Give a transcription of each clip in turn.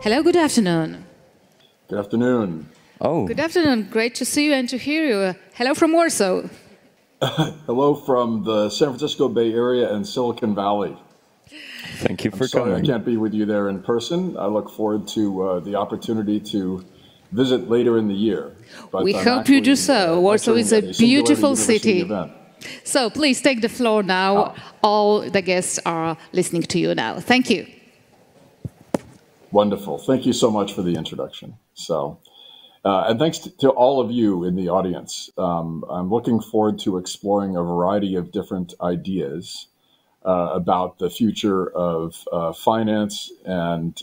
Hello, good afternoon. Good afternoon. Oh. Good afternoon. Great to see you and to hear you. Hello from Warsaw. Hello from the San Francisco Bay Area and Silicon Valley. Thank you for Sorry coming. I can't be with you there in person. I look forward to the opportunity to visit later in the year. But We I'm hope you do actually, so. Warsaw lecturing is a at Singularity beautiful University city. event. So please take the floor now. All the guests are listening to you now. Thank you. Wonderful. Thank you so much for the introduction. And thanks to all of you in the audience. I'm looking forward to exploring a variety of different ideas about the future of finance and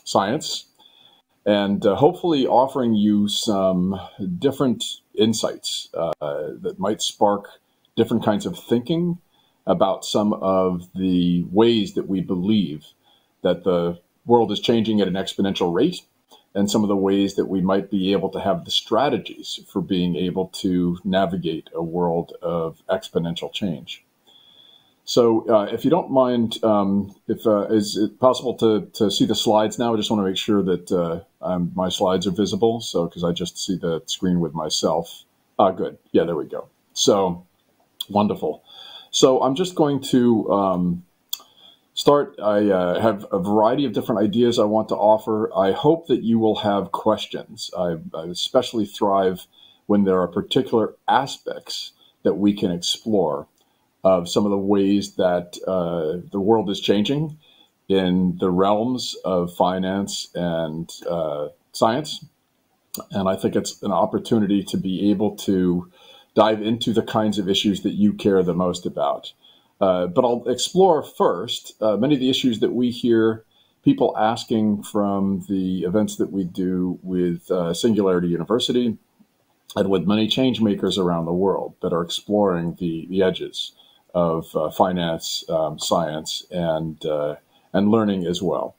science, and hopefully offering you some different insights that might spark different kinds of thinking about some of the ways that we believe that the world is changing at an exponential rate, and some of the ways that we might be able to have the strategies for being able to navigate a world of exponential change. So if you don't mind, is it possible to see the slides now? I just want to make sure that my slides are visible. So, because I just see the screen with myself. Good. Yeah, there we go. So, wonderful. So I'm just going to start. I have a variety of different ideas I want to offer. I hope that you will have questions. I especially thrive when there are particular aspects that we can explore of some of the ways that the world is changing in the realms of finance and science. And I think it's an opportunity to be able to dive into the kinds of issues that you care the most about. But I'll explore first many of the issues that we hear people asking from the events that we do with Singularity University and with many change makers around the world that are exploring the edges of finance, science, and learning as well.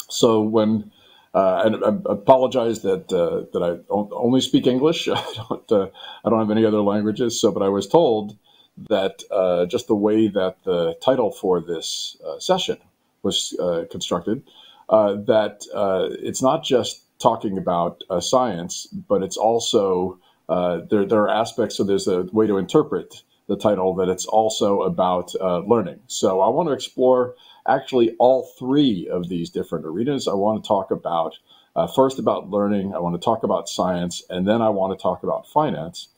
So when and I apologize that I only speak English. I don't have any other languages. But I was told that just the way that the title for this session was constructed, that it's not just talking about science, but it's also there are aspects. So there's a way to interpret the title that it's also about learning. So I want to explore actually all three of these different arenas. I want to talk about first about learning. I want to talk about science, and then I want to talk about finance,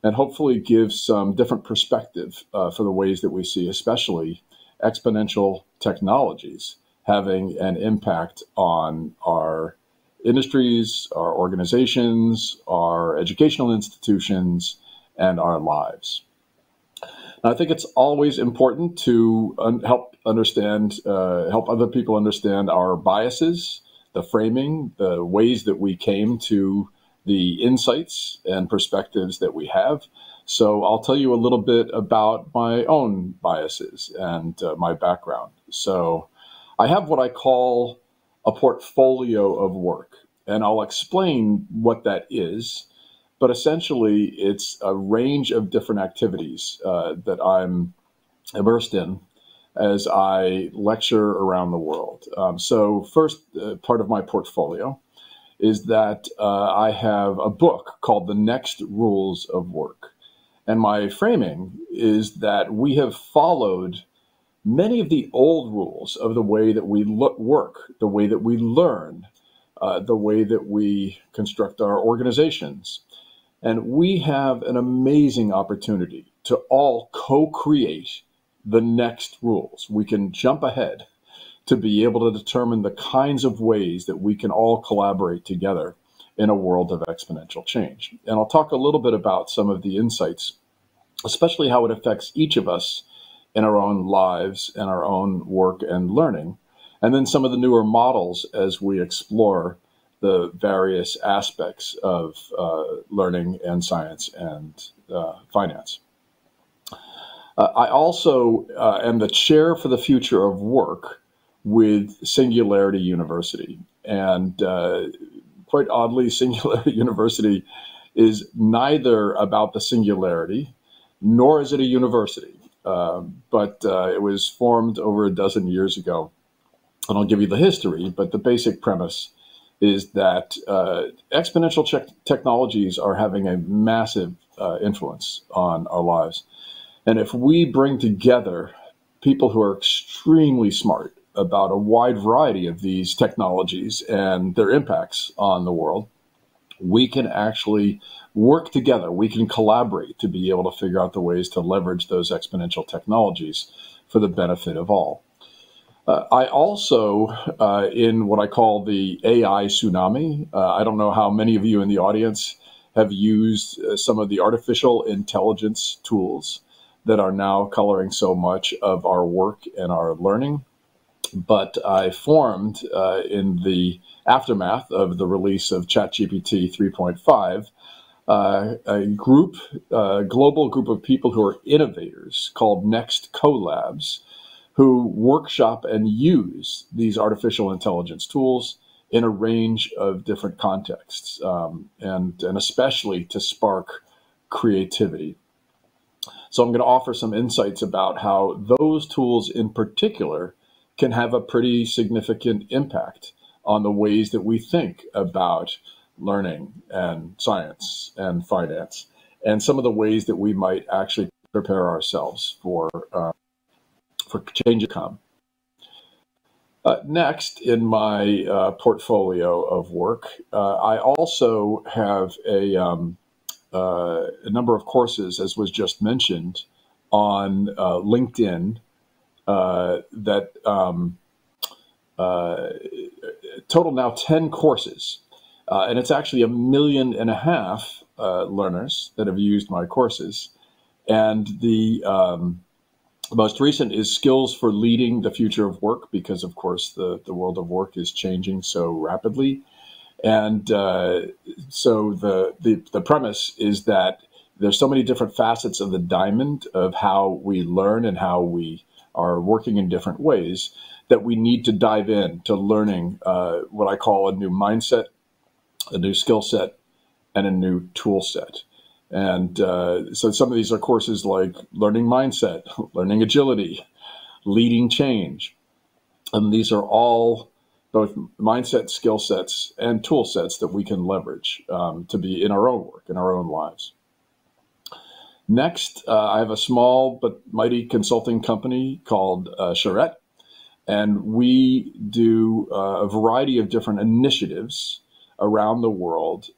and hopefully give some different perspective for the ways that we see, especially exponential technologies having an impact on our industries, our organizations, our educational institutions, and our lives. I think it's always important to help other people understand our biases, the framing, the ways that we came to the insights and perspectives that we have. So I'll tell you a little bit about my own biases and my background. So I have what I call a portfolio of work, and I'll explain what that is. But essentially, it's a range of different activities that I'm immersed in as I lecture around the world. So first part of my portfolio is that I have a book called The Next Rules of Work. And my framing is that we have followed many of the old rules of the way that we work, the way that we learn, the way that we construct our organizations. And we have an amazing opportunity to all co-create the next rules. We can jump ahead to be able to determine the kinds of ways that we can all collaborate together in a world of exponential change. And I'll talk a little bit about some of the insights, especially how it affects each of us in our own lives and our own work and learning, and then some of the newer models as we explore the various aspects of learning and science and finance. I also am the chair for the future of work with Singularity University. And quite oddly, Singularity University is neither about the singularity, nor is it a university. But it was formed over a dozen years ago and I'll give you the history, but the basic premise is that exponential technologies are having a massive influence on our lives. And if we bring together people who are extremely smart about a wide variety of these technologies and their impacts on the world, we can actually work together. We can collaborate to be able to figure out the ways to leverage those exponential technologies for the benefit of all. I also, in what I call the AI tsunami, I don't know how many of you in the audience have used some of the artificial intelligence tools that are now coloring so much of our work and our learning. But I formed, in the aftermath of the release of ChatGPT 3.5, a global group of people who are innovators called Next Collabs, who workshop and use these artificial intelligence tools in a range of different contexts, and especially to spark creativity. So I'm going to offer some insights about how those tools in particular can have a pretty significant impact on the ways that we think about learning and science and finance, and some of the ways that we might actually prepare ourselves for change to come. Next, in my portfolio of work, I also have a number of courses, as was just mentioned, on LinkedIn that total now 10 courses. And it's actually 1.5 million learners that have used my courses. And the most recent is Skills for Leading the Future of Work, because, of course, the world of work is changing so rapidly. And so the premise is that there's so many different facets of the diamond of how we learn and how we are working in different ways that we need to dive in to learning what I call a new mindset, a new skill set, and a new tool set. And so some of these are courses like learning mindset, learning agility, leading change. And these are all both mindset, skill sets, and tool sets that we can leverage to be in our own work, in our own lives. Next, I have a small but mighty consulting company called Charette, and we do a variety of different initiatives around the world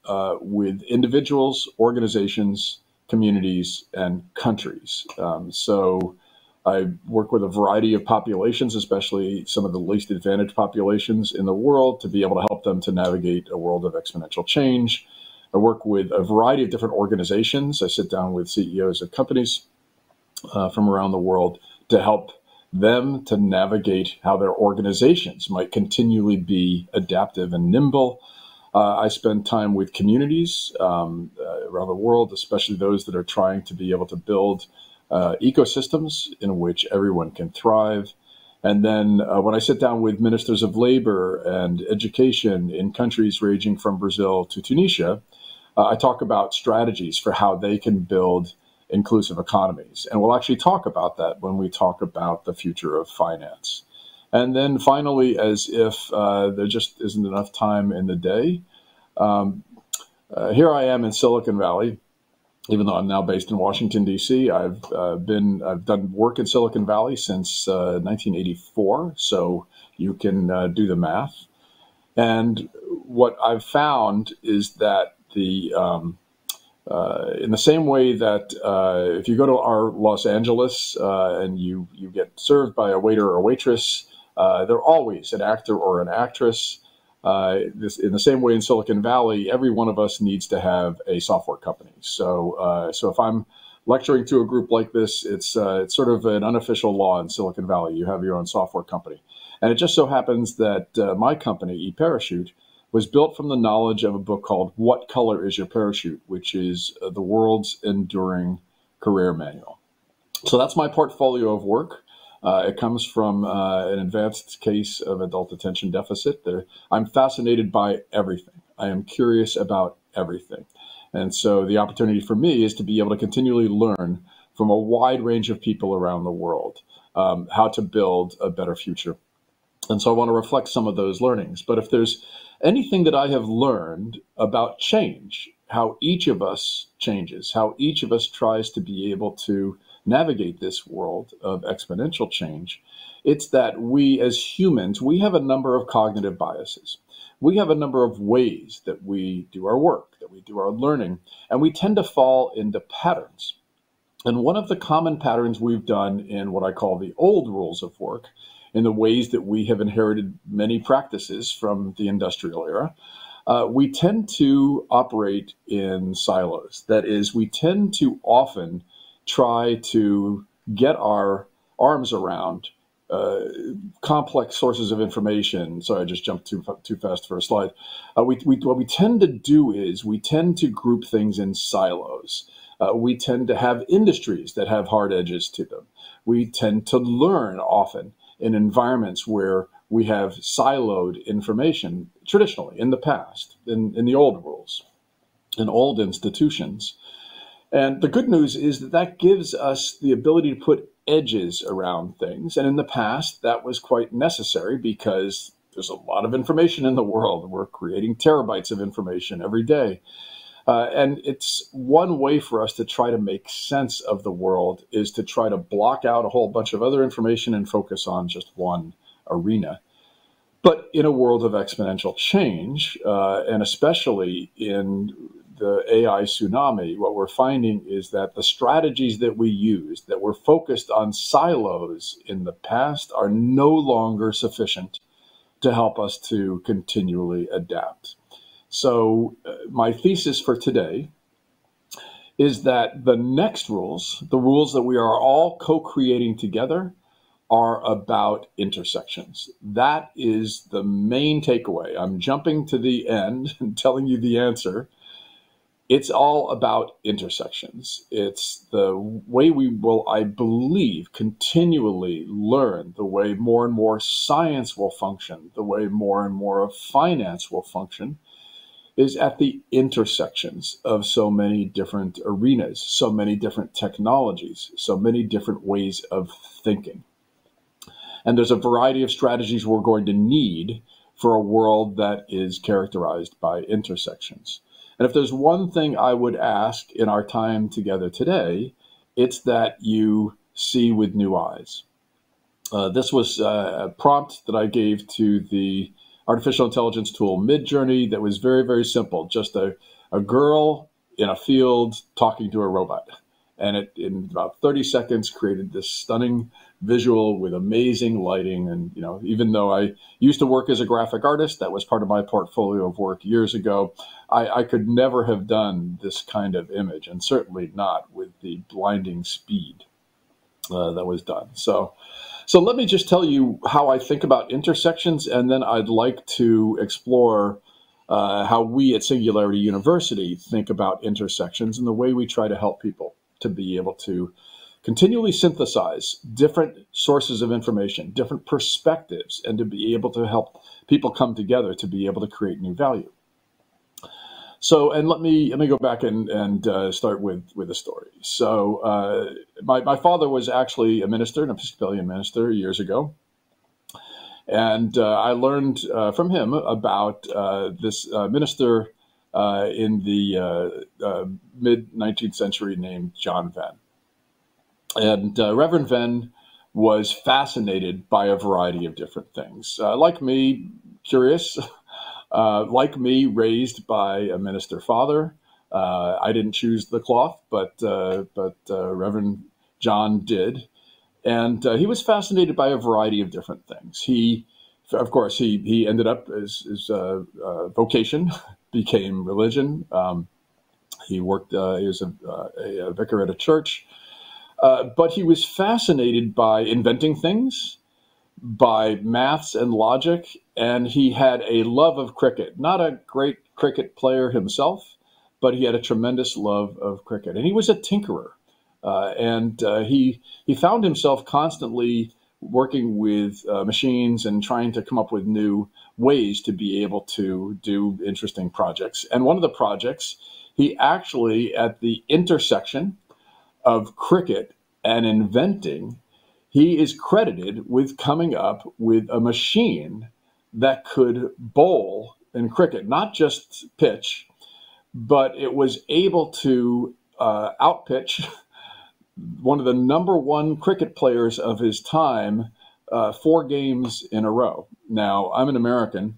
with individuals, organizations, communities, and countries. So I work with a variety of populations, especially some of the least advantaged populations in the world, to be able to help them to navigate a world of exponential change. I work with a variety of different organizations. I sit down with CEOs of companies from around the world to help them to navigate how their organizations might continually be adaptive and nimble. I spend time with communities around the world, especially those that are trying to be able to build ecosystems in which everyone can thrive. And then when I sit down with ministers of labor and education in countries ranging from Brazil to Tunisia, I talk about strategies for how they can build inclusive economies. And we'll actually talk about that when we talk about the future of finance. And then finally, as if there just isn't enough time in the day, here I am in Silicon Valley. Even though I'm now based in Washington, D.C., I've done work in Silicon Valley since 1984, so you can do the math. And what I've found is that in the same way that if you go to our Los Angeles and you get served by a waiter or waitress, they're always an actor or an actress. In the same way in Silicon Valley, every one of us needs to have a software company. So if I'm lecturing to a group like this, it's sort of an unofficial law in Silicon Valley. You have your own software company. And it just so happens that my company, eParachute, was built from the knowledge of a book called What Color is Your Parachute?, which is the world's enduring career manual. So that's my portfolio of work. It comes from an advanced case of adult attention deficit. I'm fascinated by everything. I am curious about everything. And so the opportunity for me is to be able to continually learn from a wide range of people around the world how to build a better future And so I want to reflect some of those learnings. But if there's anything that I have learned about change, how each of us changes, how each of us tries to be able to navigate this world of exponential change, it's that we as humans, we have a number of cognitive biases. We have a number of ways that we do our work, that we do our learning, and we tend to fall into patterns. And one of the common patterns we've done in what I call the old rules of work, in the ways that we have inherited many practices from the industrial era, we tend to operate in silos. That is, we tend to often try to get our arms around complex sources of information. Sorry, I just jumped too fast for a slide. What we tend to do is we tend to group things in silos. We tend to have industries that have hard edges to them. We tend to learn often in environments where we have siloed information traditionally in the past, in the old rules, in old institutions. And the good news is that that gives us the ability to put edges around things. And in the past, that was quite necessary because there's a lot of information in the world. We're creating terabytes of information every day. And it's one way for us to try to make sense of the world is to try to block out a whole bunch of other information and focus on just one arena. But in a world of exponential change, and especially in the AI tsunami, what we're finding is that the strategies that we used that were focused on silos in the past are no longer sufficient to help us to continually adapt. So my thesis for today is that the next rules, the rules that we are all co-creating together, are about intersections. That is the main takeaway. I'm jumping to the end and telling you the answer. It's all about intersections. It's the way we will, I believe, continually learn, the way more and more science will function, the way more and more of finance will function, is at the intersections of so many different arenas, so many different technologies, so many different ways of thinking. And there's a variety of strategies we're going to need for a world that is characterized by intersections. And if there's one thing I would ask in our time together today, it's that you see with new eyes. This was a prompt that I gave to the artificial intelligence tool Midjourney that was very, very simple. Just a girl in a field talking to a robot. And it, in about 30 seconds, created this stunning visual with amazing lighting. And, you know, even though I used to work as a graphic artist, that was part of my portfolio of work years ago, I could never have done this kind of image, and certainly not with the blinding speed that was done. So let me just tell you how I think about intersections, and then I'd like to explore how we at Singularity University think about intersections and the way we try to help people to be able to continually synthesize different sources of information, different perspectives, and to be able to help people come together to be able to create new value. So, and let me go back and start with a story. So, my father was actually a minister, an Episcopalian minister, years ago, and I learned from him about this minister in the mid-19th century named John Venn. And Reverend Venn was fascinated by a variety of different things. Like me, curious. Like me, raised by a minister father. I didn't choose the cloth, but Reverend John did. And he was fascinated by a variety of different things. Of course, he ended up, his vocation became religion. He worked, he was a vicar at a church. But he was fascinated by inventing things, by maths and logic, and he had a love of cricket. Not a great cricket player himself, but he had a tremendous love of cricket. And he was a tinkerer. And he found himself constantly working with machines and trying to come up with new ways to be able to do interesting projects. And one of the projects, he actually, at the intersection of cricket and inventing, he is credited with coming up with a machine that could bowl in cricket, not just pitch, but it was able to outpitch one of the #1 cricket players of his time 4 games in a row. Now, I'm an American.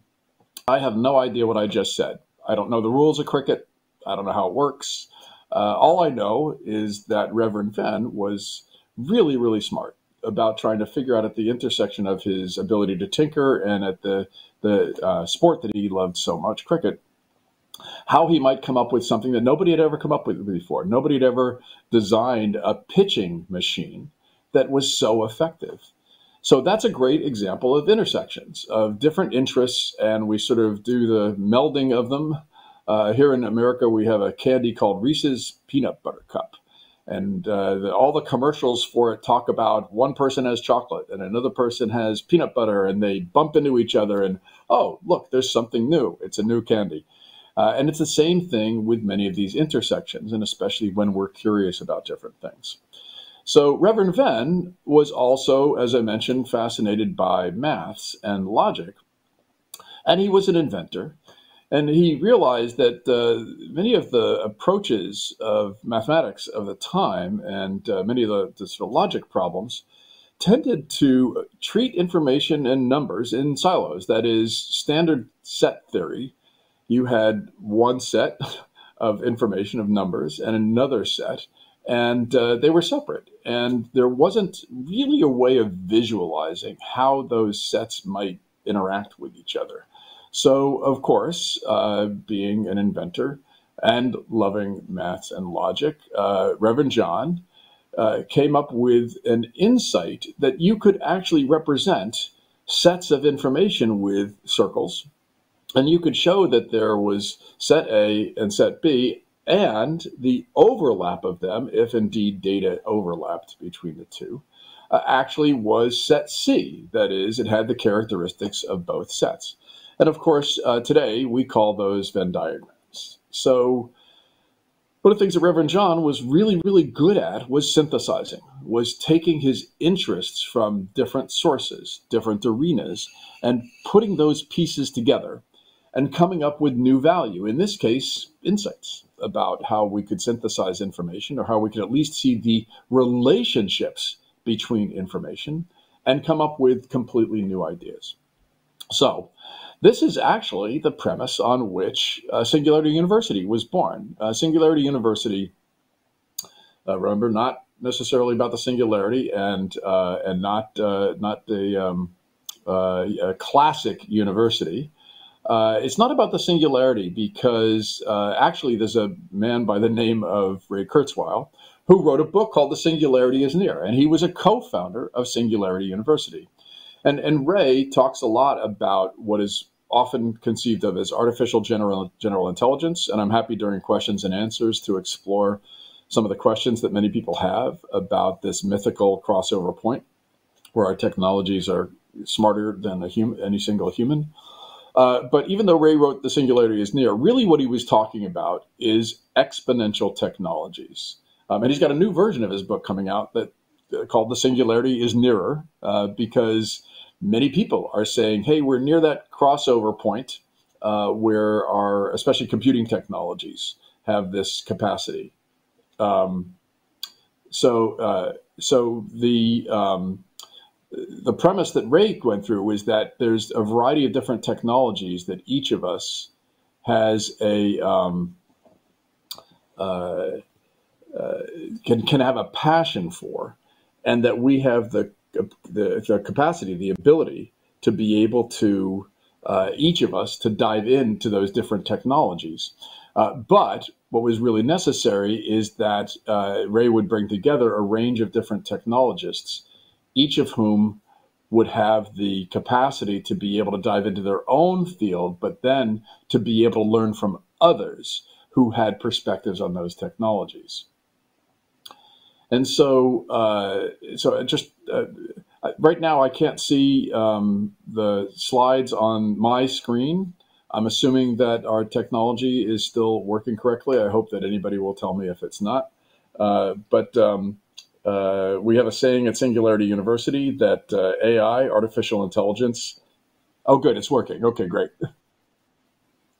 I have no idea what I just said. I don't know the rules of cricket. I don't know how it works. All I know is that Reverend Venn was really, really smart about trying to figure out at the intersection of his ability to tinker and at the sport that he loved so much, cricket, how he might come up with something that nobody had ever come up with before. Nobody had ever designed a pitching machine that was so effective. So that's a great example of intersections of different interests, and we sort of do the melding of them. Here in America, we have a candy called Reese's Peanut Butter Cup. And all the commercials for it talk about one person has chocolate and another person has peanut butter, and they bump into each other and, oh, look, there's something new. It's a new candy. And it's the same thing with many of these intersections, and especially when we're curious about different things. So Reverend Venn was also, as I mentioned, fascinated by maths and logic, and he was an inventor. And he realized that many of the approaches of mathematics of the time and many of the sort of logic problems tended to treat information and numbers in silos. That is, standard set theory. You had one set of information of numbers and another set, and they were separate. And there wasn't really a way of visualizing how those sets might interact with each other. So, of course, being an inventor and loving maths and logic, Reverend John came up with an insight that you could actually represent sets of information with circles, and you could show that there was set A and set B, and the overlap of them, if indeed data overlapped between the two, actually was set C. That is, it had the characteristics of both sets. And of course, today we call those Venn diagrams. So one of the things that Reverend John was really, really good at was synthesizing, was taking his interests from different sources, different arenas, and putting those pieces together and coming up with new value. In this case, insights about how we could synthesize information, or how we could at least see the relationships between information and come up with completely new ideas. So this is actually the premise on which Singularity University was born. Singularity University, remember, not necessarily about the singularity, and not the classic university. It's not about the singularity because actually there's a man by the name of Ray Kurzweil who wrote a book called The Singularity is Near, and he was a co-founder of Singularity University. And Ray talks a lot about what is often conceived of as artificial general intelligence, and I'm happy during questions and answers to explore some of the questions that many people have about this mythical crossover point where our technologies are smarter than any single human. But even though Ray wrote The Singularity is Near, really what he was talking about is exponential technologies. And he's got a new version of his book coming out that called The Singularity is Nearer, because many people are saying, hey, we're near that crossover point where our, especially computing technologies, have this capacity. So the premise that Ray went through was that there's a variety of different technologies that each of us has a can have a passion for, and that we have the capacity, the ability to be able to, each of us, to dive into those different technologies. But what was really necessary is that Ray would bring together a range of different technologists, each of whom would have the capacity to be able to dive into their own field, but then to be able to learn from others who had perspectives on those technologies. And so, right now I can't see the slides on my screen. I'm assuming that our technology is still working correctly. I hope that anybody will tell me if it's not. We have a saying at Singularity University that AI, artificial intelligence. Oh, good, it's working. Okay, great.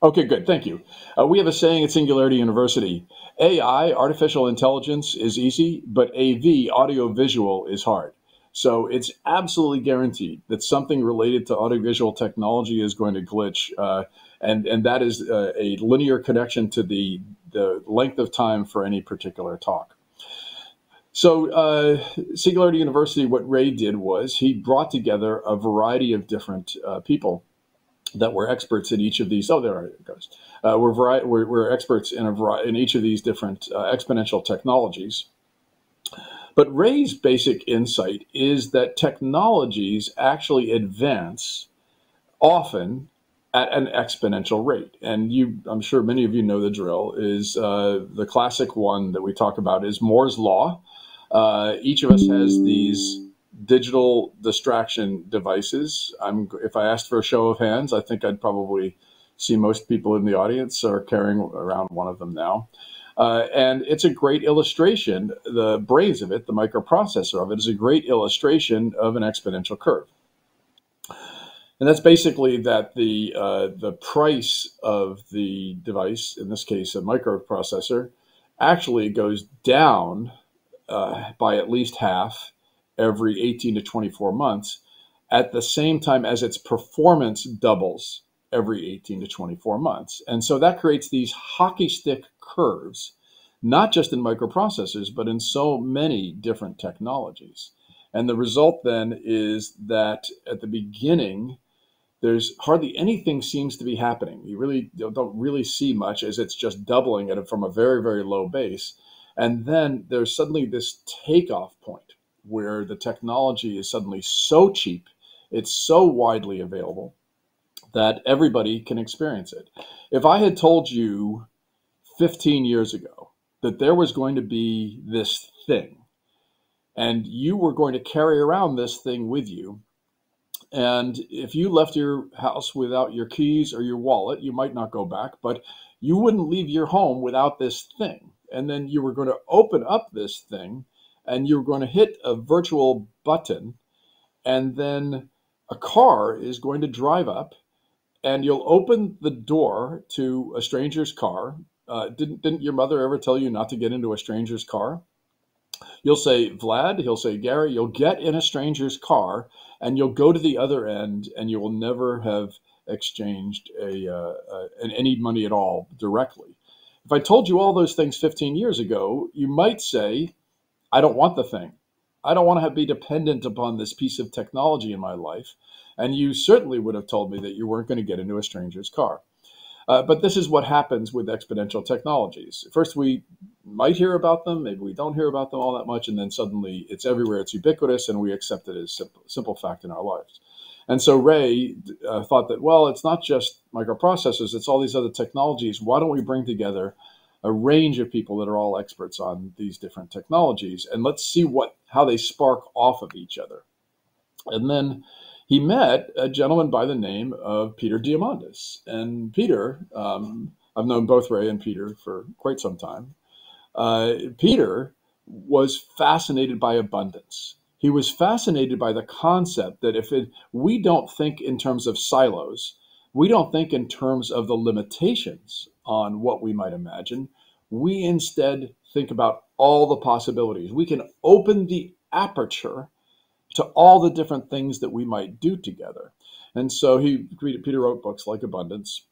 Okay, good, thank you. We have a saying at Singularity University: AI, artificial intelligence, is easy, but AV, audiovisual, is hard. So it's absolutely guaranteed that something related to audiovisual technology is going to glitch, and that is a linear connection to the length of time for any particular talk. So Singularity University, what Ray did was he brought together a variety of different people that were experts in each of these. Oh, there it goes. We're experts in each of these different exponential technologies. But Ray's basic insight is that technologies actually advance often at an exponential rate. And I'm sure many of you know the drill, is the classic one that we talk about is Moore's Law. Each of us has these digital distraction devices. If I asked for a show of hands, I think I'd probably see most people in the audience are carrying around one of them now. And it's a great illustration. The brains of it, the microprocessor of it, is a great illustration of an exponential curve. And that's basically that the price of the device, in this case a microprocessor, actually goes down by at least half every 18 to 24 months, at the same time as its performance doubles every 18 to 24 months. And so that creates these hockey stick curves, not just in microprocessors, but in so many different technologies. And the result then is that at the beginning, there's hardly anything seems to be happening. You really don't really see much, as it's just doubling it from a very, very low base. And then there's suddenly this takeoff point where the technology is suddenly so cheap, it's so widely available that everybody can experience it. If I had told you 15 years ago that there was going to be this thing, and you were going to carry around this thing with you, and if you left your house without your keys or your wallet, you might not go back, but you wouldn't leave your home without this thing. And then you were going to open up this thing, and you were going to hit a virtual button, and then a car is going to drive up, and you'll open the door to a stranger's car. Didn't your mother ever tell you not to get into a stranger's car? You'll say, Vlad, he'll say, Gary, you'll get in a stranger's car, and you'll go to the other end, and you will never have exchanged any money at all directly. If I told you all those things 15 years ago, you might say, I don't want the thing. I don't want to be dependent upon this piece of technology in my life. And you certainly would have told me that you weren't going to get into a stranger's car. But this is what happens with exponential technologies. First, we might hear about them, maybe we don't hear about them all that much, and then suddenly it's everywhere, it's ubiquitous, and we accept it as simple fact in our lives. And so Ray thought that, well, it's not just microprocessors, it's all these other technologies. Why don't we bring together a range of people that are all experts on these different technologies, and let's see how they spark off of each other. And then he met a gentleman by the name of Peter Diamandis. And Peter, I've known both Ray and Peter for quite some time. Peter was fascinated by abundance. He was fascinated by the concept that we don't think in terms of silos, we don't think in terms of the limitations on what we might imagine. We instead think about all the possibilities. We can open the aperture to all the different things that we might do together. And so Peter wrote books like Abundance,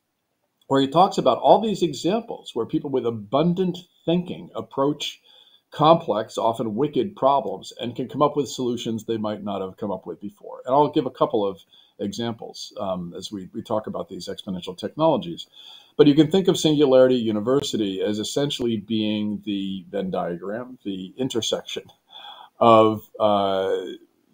where he talks about all these examples where people with abundant thinking approach complex, often wicked problems and can come up with solutions they might not have come up with before. And I'll give a couple of examples as we talk about these exponential technologies. But you can think of Singularity University as essentially being the Venn diagram, the intersection of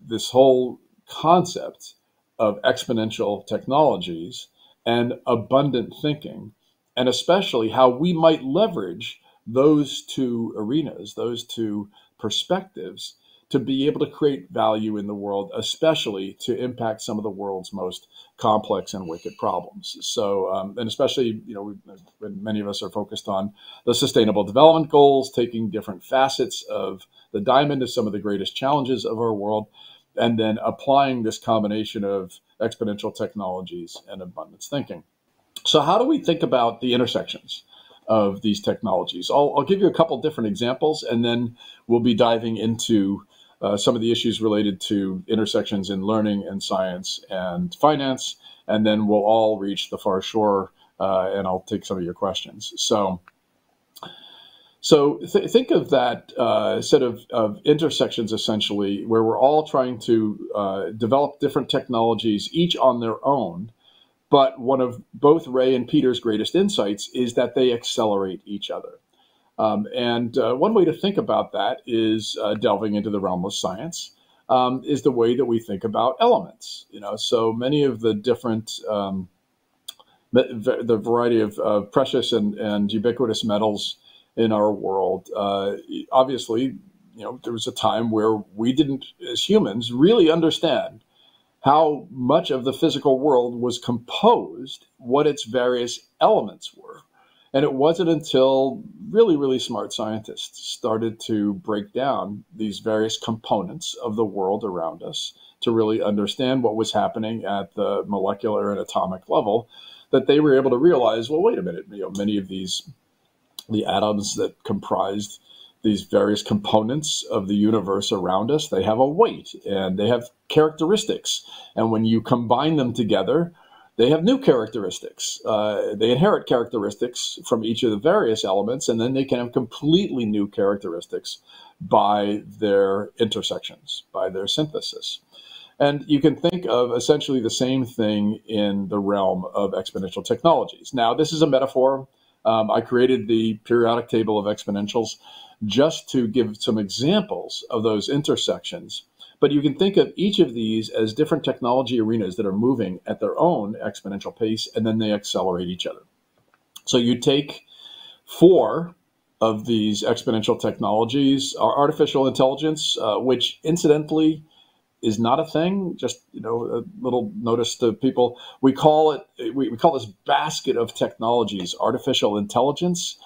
this whole concept of exponential technologies and abundant thinking, and especially how we might leverage those two arenas, those two perspectives, to be able to create value in the world, especially to impact some of the world's most complex and wicked problems. So, and especially, when many of us are focused on the Sustainable Development Goals, taking different facets of the diamond of some of the greatest challenges of our world, and then applying this combination of exponential technologies and abundance thinking. So how do we think about the intersections of these technologies? I'll give you a couple different examples, and then we'll be diving into some of the issues related to intersections in learning and science and finance, and then we'll all reach the far shore, and I'll take some of your questions. So think of that set of intersections, essentially, where we're all trying to develop different technologies, each on their own. But one of both Ray and Peter's greatest insights is that they accelerate each other. And one way to think about that is delving into the realm of science, is the way that we think about elements. So many of the different, the variety of precious and ubiquitous metals in our world. Obviously, there was a time where we didn't, as humans, really understand how much of the physical world was composed, what its various elements were. And it wasn't until really, really smart scientists started to break down these various components of the world around us to really understand what was happening at the molecular and atomic level, that they were able to realize, well, wait a minute, many of the atoms that comprised these various components of the universe around us, they have a weight and they have characteristics. And when you combine them together, they have new characteristics. They inherit characteristics from each of the various elements, and then they can have completely new characteristics by their intersections, by their synthesis. And you can think of essentially the same thing in the realm of exponential technologies. Now, this is a metaphor. I created the periodic table of exponentials just to give some examples of those intersections. But you can think of each of these as different technology arenas that are moving at their own exponential pace, and then they accelerate each other. So you take 4 of these exponential technologies, artificial intelligence, which incidentally is not a thing. Just a little notice to people. We call this basket of technologies artificial intelligence.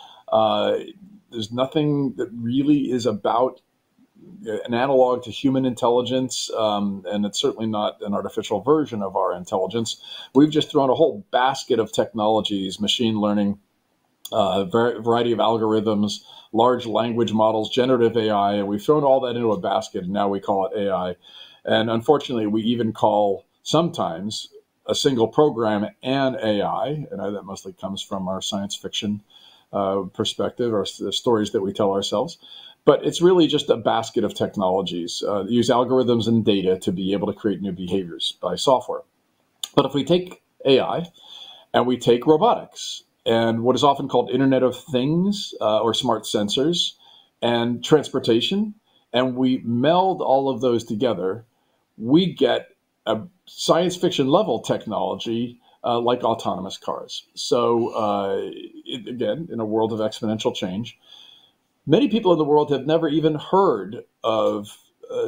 There's nothing that really is about an analog to human intelligence, and it's certainly not an artificial version of our intelligence. We've just thrown a whole basket of technologies, machine learning, variety of algorithms, large language models, generative AI, and we've thrown all that into a basket, and now we call it AI. And unfortunately, we even call sometimes a single program an AI, and that mostly comes from our science fiction perspective, or the stories that we tell ourselves. But it's really just a basket of technologies. Use algorithms and data to be able to create new behaviors by software. But if we take AI and we take robotics and what is often called Internet of Things or smart sensors and transportation, and we meld all of those together, we get a science fiction level technology like autonomous cars. So again, in a world of exponential change, many people in the world have never even heard of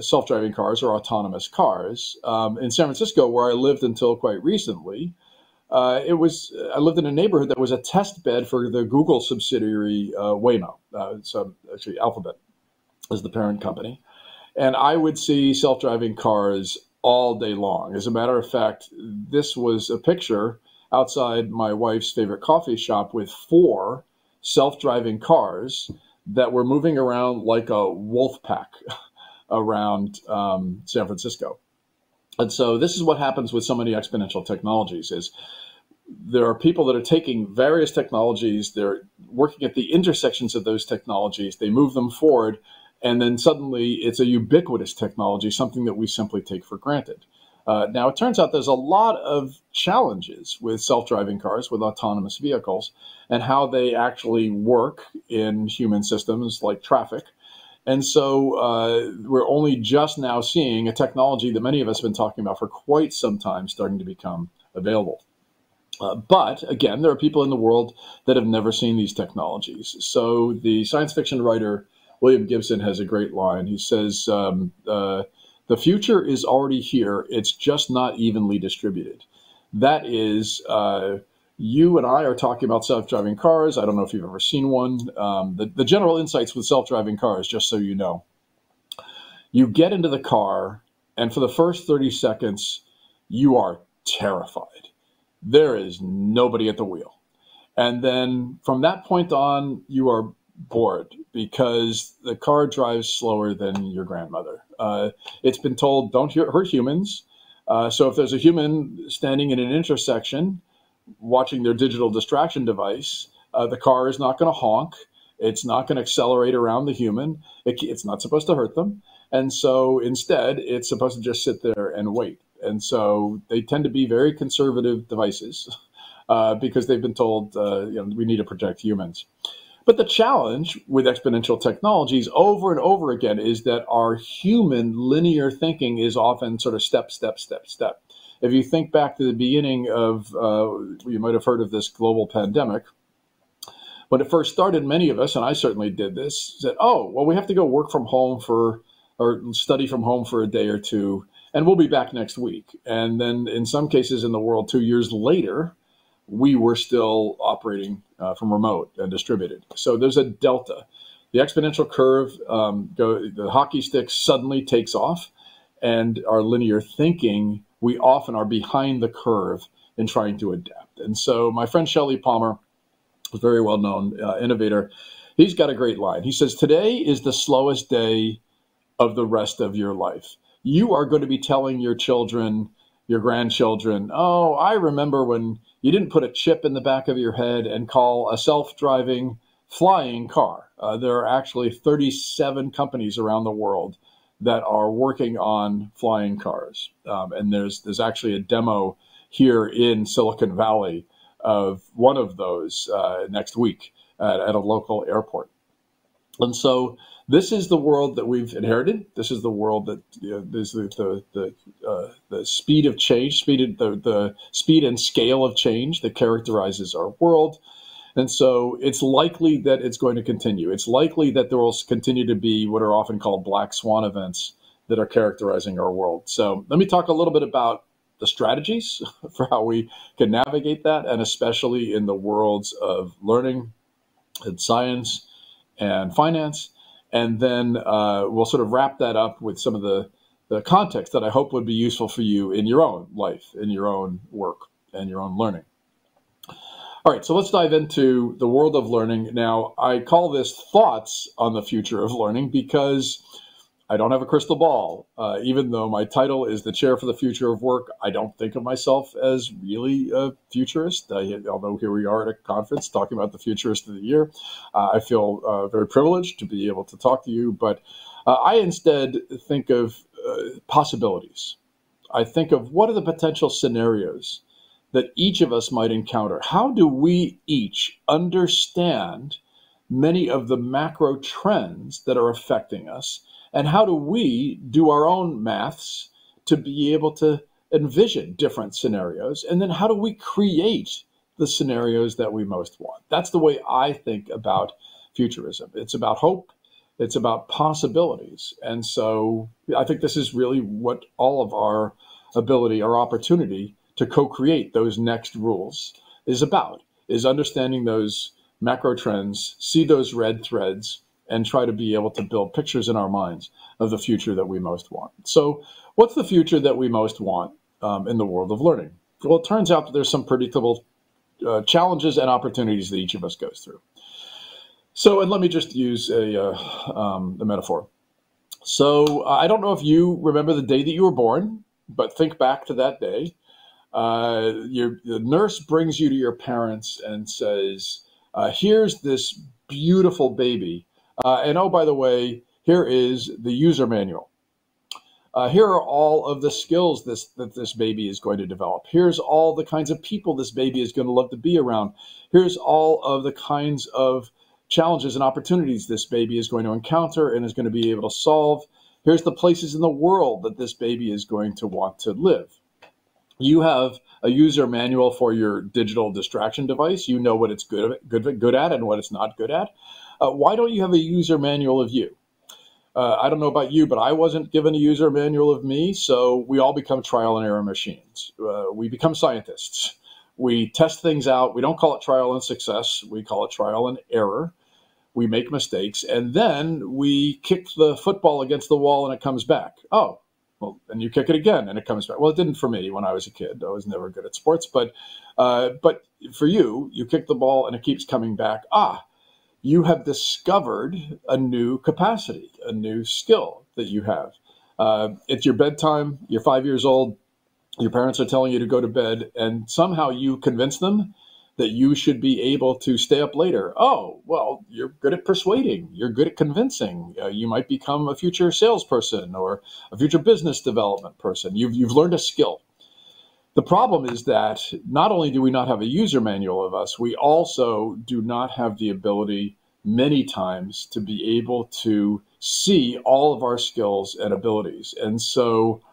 self-driving cars or autonomous cars. In San Francisco, where I lived until quite recently, I lived in a neighborhood that was a test bed for the Google subsidiary Waymo. So actually Alphabet is the parent company. And I would see self-driving cars all day long. As a matter of fact, this was a picture outside my wife's favorite coffee shop with 4 self-driving cars that were moving around like a wolf pack around San Francisco. And so this is what happens with so many exponential technologies is there are people that are taking various technologies, they're working at the intersections of those technologies, they move them forward, and then suddenly it's a ubiquitous technology, something that we simply take for granted. Now, it turns out there's a lot of challenges with self-driving cars, with autonomous vehicles, and how they actually work in human systems like traffic. And so we're only just now seeing a technology that many of us have been talking about for quite some time starting to become available. But again, there are people in the world that have never seen these technologies. So the science fiction writer William Gibson has a great line. He says, the future is already here. It's just not evenly distributed. That is, you and I are talking about self-driving cars. I don't know if you've ever seen one. The general insights with self-driving cars, just so you know, you get into the car, and for the first 30 seconds, you are terrified. There is nobody at the wheel. And then from that point on, you are bored because the car drives slower than your grandmother. It's been told, don't hurt humans. So if there's a human standing in an intersection watching their digital distraction device, the car is not going to honk. It's not going to accelerate around the human. It's not supposed to hurt them. And so instead, it's supposed to just sit there and wait. And so they tend to be very conservative devices because they've been told, we need to protect humans. But the challenge with exponential technologies over and over again is that our human linear thinking is often sort of step, step, step, step. If you think back to the beginning of, you might have heard of this global pandemic. When it first started, many of us, and I certainly did this, said, oh, well, we have to go work from home or study from home for a day or two, and we'll be back next week. And then in some cases in the world, 2 years later, we were still operating from remote and distributed. So there's a delta. The exponential curve, the hockey stick suddenly takes off, and our linear thinking, we often are behind the curve in trying to adapt. And so my friend Shelley Palmer, a very well-known innovator, he's got a great line. He says, today is the slowest day of the rest of your life. You are going to be telling your children, your grandchildren, oh, I remember when you didn't put a chip in the back of your head and call a self-driving flying car. There are actually 37 companies around the world that are working on flying cars. And there's actually a demo here in Silicon Valley of one of those next week at a local airport. And so this is the world that we've inherited. This is the world that there's the speed of change, the speed and scale of change that characterizes our world. And so it's likely that it's going to continue. It's likely that there will continue to be what are often called black swan events that are characterizing our world. So let me talk a little bit about the strategies for how we can navigate that, and especially in the worlds of learning and science and finance. And then we'll sort of wrap that up with some of the context that I hope would be useful for you in your own life, in your own work, and your own learning. All right, so let's dive into the world of learning. Now, I call this Thoughts on the Future of Learning because I don't have a crystal ball. Even though my title is the Chair for the Future of Work, I don't think of myself as really a futurist. Although here we are at a conference talking about the Futurist of the Year. I feel very privileged to be able to talk to you, but I instead think of possibilities. I think of what are the potential scenarios that each of us might encounter. How do we each understand many of the macro trends that are affecting us? And how do we do our own maths to be able to envision different scenarios? And then how do we create the scenarios that we most want? That's the way I think about futurism. It's about hope. It's about possibilities. And so I think this is really what all of our ability, our opportunity to co-create those next rules is about, is understanding those macro trends, see those red threads, and try to be able to build pictures in our minds of the future that we most want. So what's the future that we most want in the world of learning? Well, it turns out that there's some predictable challenges and opportunities that each of us goes through. So, and let me just use a metaphor. So I don't know if you remember the day that you were born, but think back to that day. The nurse brings you to your parents and says, here's this beautiful baby. And oh, by the way, here is the user manual. Here are all of the skills that this baby is going to develop. Here's all the kinds of people this baby is going to love to be around. Here's all of the kinds of challenges and opportunities this baby is going to encounter and is going to be able to solve. Here's the places in the world that this baby is going to want to live. You have a user manual for your digital distraction device. You know what it's good at and what it's not good at. Why don't you have a user manual of you? I don't know about you, but I wasn't given a user manual of me, so we all become trial and error machines. We become scientists. We test things out. We don't call it trial and success. We call it trial and error. We make mistakes, and then we kick the football against the wall and it comes back. Oh, well, and you kick it again and it comes back. Well, it didn't for me when I was a kid. I was never good at sports, but for you, you kick the ball and it keeps coming back. You have discovered a new capacity, a new skill that you have. It's your bedtime, you're 5 years old, your parents are telling you to go to bed, and somehow you convince them that you should be able to stay up later. Oh, well, you're good at persuading, you're good at convincing. You might become a future salesperson or a future business development person. You've learned a skill. The problem is that not only do we not have a user manual of us, we also do not have the ability many times to be able to see all of our skills and abilities. And so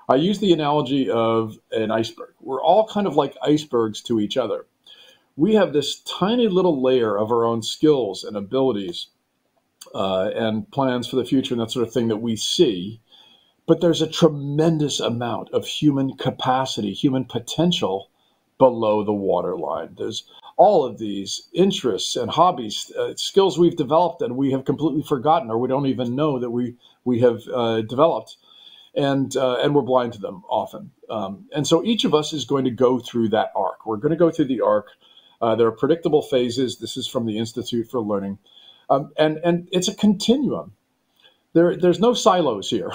I use the analogy of an iceberg. We're all kind of like icebergs to each other. We have this tiny little layer of our own skills and abilities and plans for the future and that sort of thing that we see. But there's a tremendous amount of human capacity, human potential below the waterline. There's all of these interests and hobbies, skills we've developed and we have completely forgotten, or we don't even know that we have developed, and we're blind to them often. And so each of us is going to go through that arc. We're going to go through the arc. There are predictable phases. This is from the Institute for Learning. And it's a continuum. There's no silos here.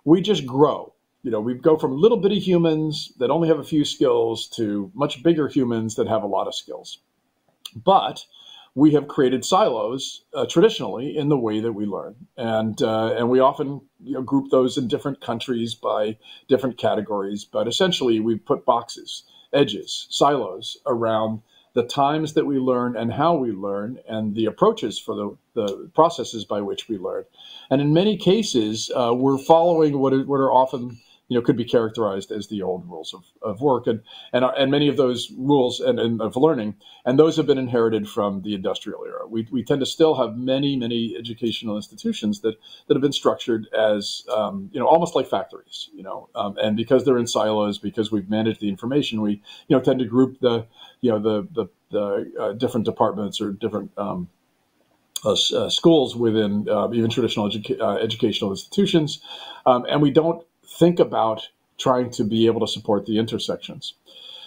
We just grow. We go from little bitty humans that only have a few skills to much bigger humans that have a lot of skills. But we have created silos traditionally in the way that we learn. And we often group those in different countries by different categories. But essentially, we put boxes, edges, silos around the times that we learn and how we learn and the approaches for the processes by which we learn. And in many cases, we're following what are often, could be characterized as the old rules of work and many of those rules and of learning. And those have been inherited from the industrial era. We tend to still have many educational institutions that have been structured as, almost like factories, and because they're in silos, because we've managed the information, we, tend to group the different departments or different schools within even traditional educational institutions, and we don't think about trying to be able to support the intersections.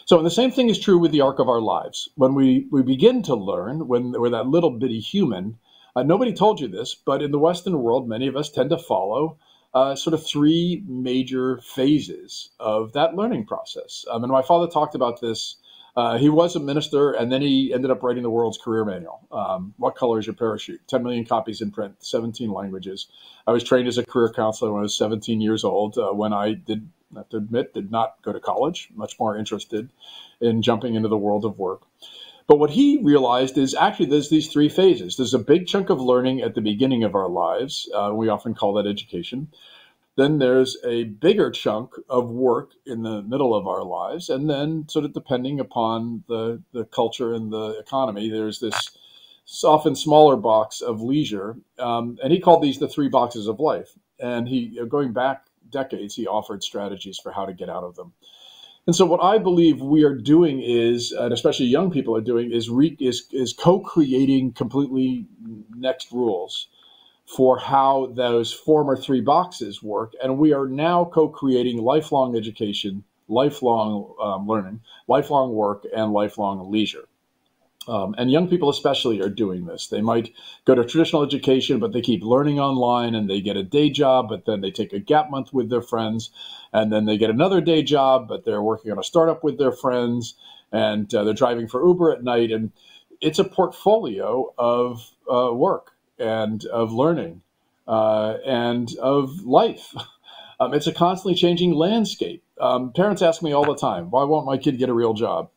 So, and the same thing is true with the arc of our lives. When we begin to learn, when we're that little bitty human, nobody told you this, but in the Western world, many of us tend to follow sort of three major phases of that learning process. And my father talked about this. He was a minister, and then he ended up writing the world's career manual. What color is your parachute? 10 million copies in print, 17 languages. I was trained as a career counselor when I was 17 years old, when I did, I have to admit, did not go to college, much more interested in jumping into the world of work. But what he realized is actually there's these three phases. There's a big chunk of learning at the beginning of our lives. We often call that education. Then there's a bigger chunk of work in the middle of our lives. And then sort of depending upon the culture and the economy, there's this often smaller box of leisure. And he called these the three boxes of life. And he, going back decades, he offered strategies for how to get out of them. And so what I believe we are doing is, and especially young people are doing, is co-creating completely next rules for how those former three boxes work. And we are now co-creating lifelong education, lifelong learning, lifelong work, and lifelong leisure. And young people especially are doing this. They might go to traditional education, but they keep learning online and they get a day job, but then they take a gap month with their friends. And then they get another day job, but they're working on a startup with their friends, and they're driving for Uber at night. And it's a portfolio of work and of learning and of life. It's a constantly changing landscape. Parents ask me all the time, why won't my kid get a real job?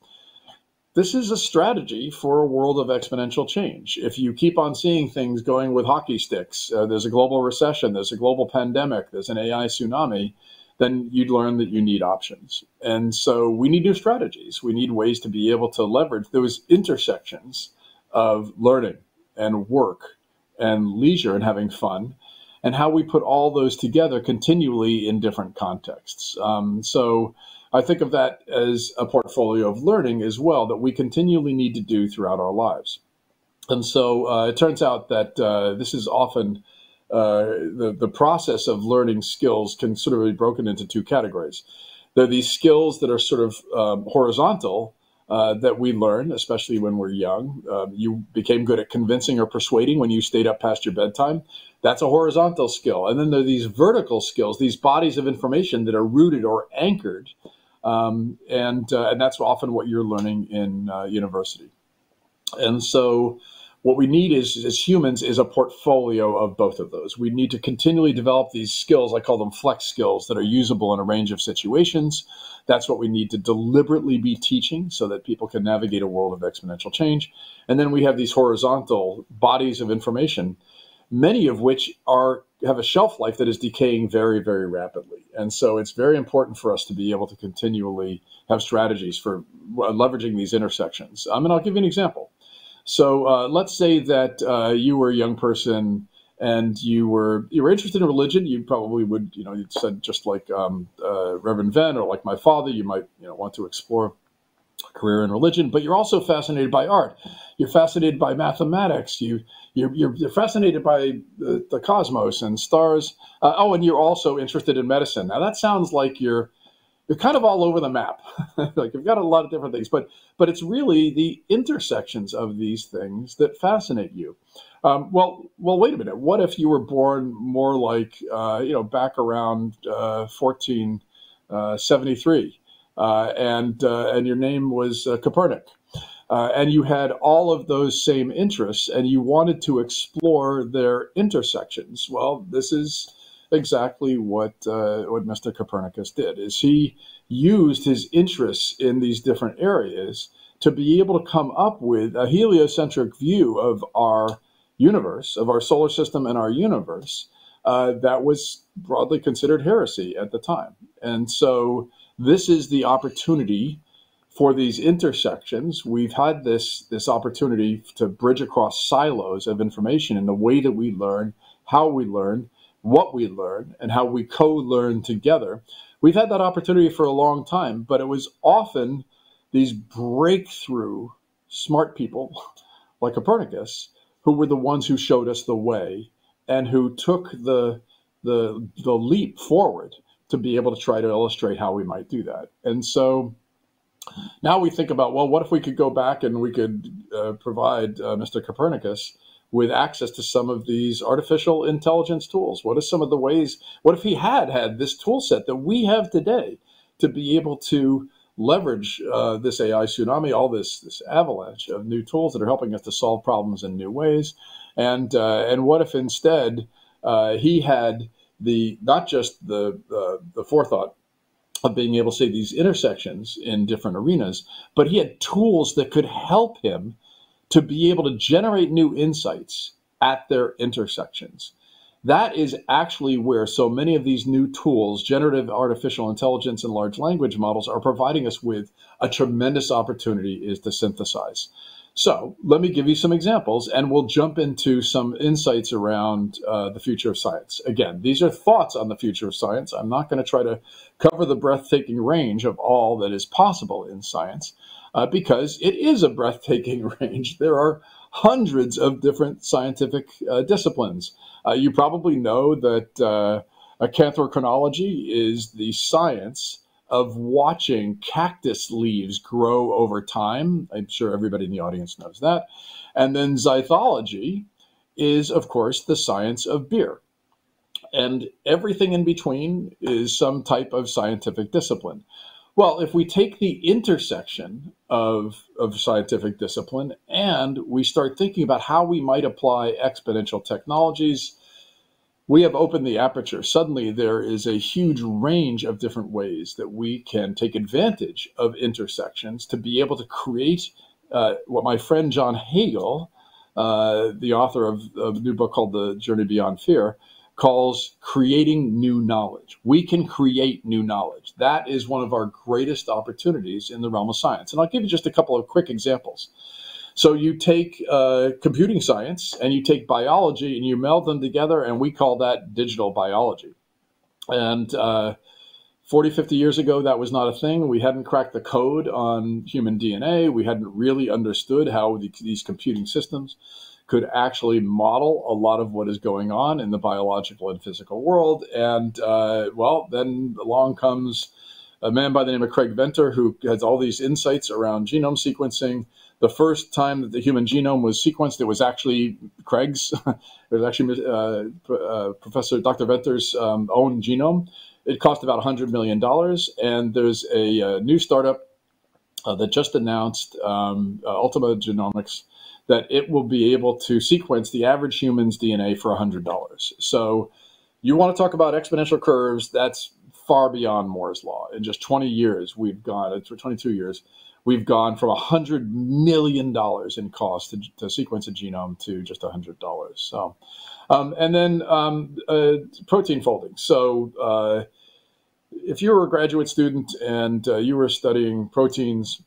This is a strategy for a world of exponential change. If you keep on seeing things going with hockey sticks, there's a global recession, there's a global pandemic, there's an AI tsunami, then you'd learn that you need options. And so we need new strategies. We need ways to be able to leverage those intersections of learning and work and leisure and having fun, and how we put all those together continually in different contexts. So I think of that as a portfolio of learning as well that we continually need to do throughout our lives. And so it turns out that this is often the process of learning skills can sort of be broken into two categories. There are these skills that are sort of horizontal that we learn, especially when we're young. You became good at convincing or persuading when you stayed up past your bedtime. That's a horizontal skill. And then there are these vertical skills, these bodies of information that are rooted or anchored. And that's often what you're learning in university. And so what we need is, as humans, is a portfolio of both of those. We need to continually develop these skills. I call them flex skills that are usable in a range of situations. That's what we need to deliberately be teaching so that people can navigate a world of exponential change. And then we have these horizontal bodies of information, many of which have a shelf life that is decaying very, very rapidly. And so it's very important for us to be able to continually have strategies for leveraging these intersections. And I'll give you an example. So let's say that you were a young person and you were interested in religion. You probably would, you said just like Reverend Venn or like my father, you might want to explore a career in religion, but you're also fascinated by art. You're fascinated by mathematics. You're fascinated by the cosmos and stars. And you're also interested in medicine. Now that sounds like you're kind of all over the map. Like you've got a lot of different things, but it's really the intersections of these things that fascinate you. Well, wait a minute. What if you were born more like, back around 1473, and your name was Copernik, and you had all of those same interests, and you wanted to explore their intersections? Well, this is exactly what Mr. Copernicus did. Is he used his interests in these different areas to be able to come up with a heliocentric view of our universe, of our solar system and our universe, that was broadly considered heresy at the time. And so this is the opportunity for these intersections. We've had this opportunity to bridge across silos of information in the way that we learn, how we learn, what we learn, and how we co-learn together. We've had that opportunity for a long time, but it was often these breakthrough smart people like Copernicus who were the ones who showed us the way and who took the leap forward to be able to try to illustrate how we might do that. And so now we think about, well, what if we could go back and we could provide Mr. Copernicus with access to some of these artificial intelligence tools? What are some of the ways, what if he had this tool set that we have today to be able to leverage this AI tsunami, all this avalanche of new tools that are helping us to solve problems in new ways? And what if instead he had not just the forethought of being able to see these intersections in different arenas, but he had tools that could help him to be able to generate new insights at their intersections. That is actually where so many of these new tools, generative artificial intelligence and large language models, are providing us with a tremendous opportunity, is to synthesize. So let me give you some examples, and we'll jump into some insights around the future of science. Again, these are thoughts on the future of science. I'm not going to try to cover the breathtaking range of all that is possible in science, because it is a breathtaking range. There are hundreds of different scientific disciplines. You probably know that acanthochronology is the science of watching cactus leaves grow over time. I'm sure everybody in the audience knows that. And then zythology is, of course, the science of beer. And everything in between is some type of scientific discipline. Well, if we take the intersection of scientific discipline and we start thinking about how we might apply exponential technologies, we have opened the aperture. Suddenly, there is a huge range of different ways that we can take advantage of intersections to be able to create what my friend John Hagel, the author of a new book called The Journey Beyond Fear, calls creating new knowledge. We can create new knowledge. That is one of our greatest opportunities in the realm of science. And I'll give you just a couple of quick examples. So you take computing science and you take biology and you meld them together, and we call that digital biology. And 40, 50 years ago, that was not a thing. We hadn't cracked the code on human DNA. We hadn't really understood how these computing systems could actually model a lot of what is going on in the biological and physical world. And well, then along comes a man by the name of Craig Venter, who has all these insights around genome sequencing. The first time that the human genome was sequenced, it was actually Craig's. It was actually Professor Dr. Venter's own genome. It cost about $100 million. And there's a new startup that just announced, Ultima Genomics, that it will be able to sequence the average human's DNA for $100. So you want to talk about exponential curves, that's far beyond Moore's law. In just 20 years, we've gone, for 22 years, we've gone from $100 million in cost to sequence a genome to just $100. So, and then protein folding. So if you were a graduate student and you were studying proteins,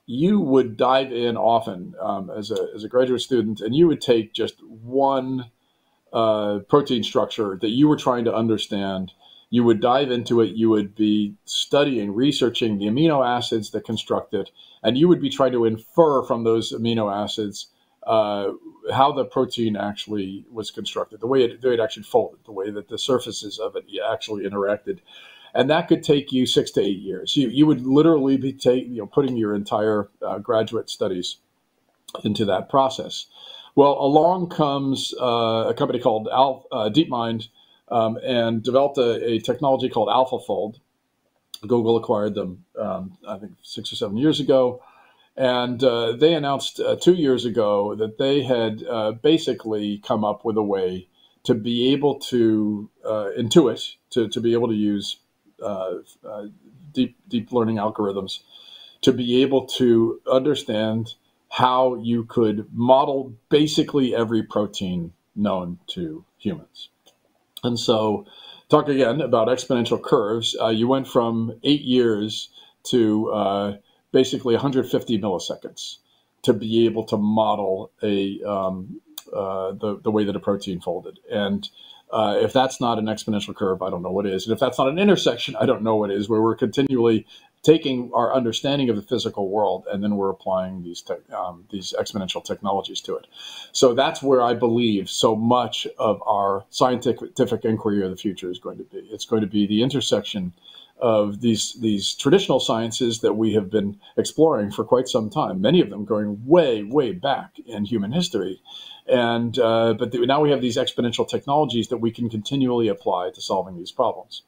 you would dive in often as a graduate student, and you would take just one protein structure that you were trying to understand. You would dive into it. You would be studying, researching the amino acids that construct it, and you would be trying to infer from those amino acids how the protein actually was constructed, the way it actually folded, the way that the surfaces of it actually interacted. And that could take you 6 to 8 years. You would literally be putting your entire graduate studies into that process. Well, along comes a company called DeepMind and developed a technology called AlphaFold. Google acquired them, I think, 6 or 7 years ago. And they announced 2 years ago that they had basically come up with a way to be able to intuit, to be able to use deep learning algorithms to be able to understand how you could model basically every protein known to humans. And so, talk again about exponential curves. You went from 8 years to basically 150 milliseconds to be able to model the way that a protein folded. And if that's not an exponential curve, I don't know what is. And if that's not an intersection, I don't know what is, where we're continually taking our understanding of the physical world and then we're applying these exponential technologies to it. So that's where I believe so much of our scientific inquiry of the future is going to be. It's going to be the intersection of these traditional sciences that we have been exploring for quite some time, many of them going way, way back in human history. And but now we have these exponential technologies that we can continually apply to solving these problems.